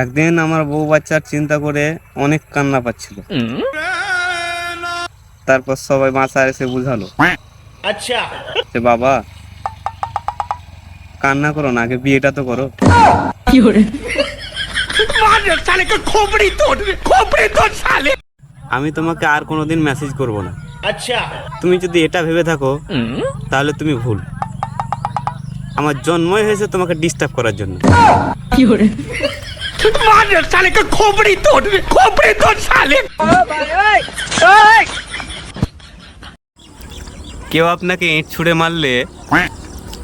একদিন আমার বউ বাচ্চার চিন্তা করে অনেক কান্না পাচ্ছিল। তারপর সবাই মাথায় এসে বুঝালো, আচ্ছা যে বাবা কান্না করো না, আগে বিয়েটা তো করো। আমি তোমাকে আর কোনোদিন মেসেজ করব না। আচ্ছা, তুমি যদি এটা ভেবে থাকো তাহলে তুমি ভুল। আমার জন্মই হয়েছে তোমাকে ডিস্টার্ব করার জন্য। কেউ আপনাকে ইট ছুঁড়ে মারলে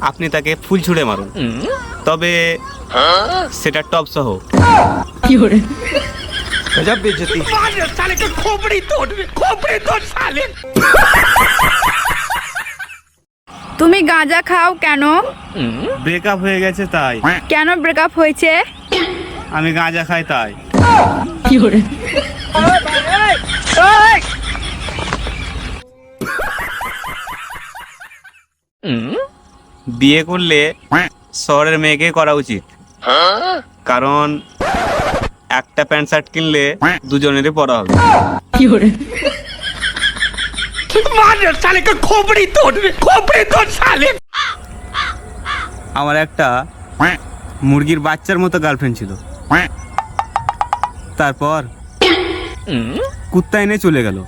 আপনি তাকে ফুল ছুঁড়ে মারুন, তবে সেটা টপ সহ। তুমি গাঁজা খাও কেন? ব্রেকআপ হয়ে গেছে তাই। কেন ব্রেকআপ হয়েছে? আমি গাঁজা খাই তাই। বিয়ে করলে শহরের মেয়েকে করা উচিত, কারণ একটা প্যান্ট শার্ট কিনলে দুজনেরই পরা হবে। আমার একটা মুরগির বাচ্চার মতো গার্লফ্রেন্ড ছিল, তারপর কুত্তা এনে চলে গেল।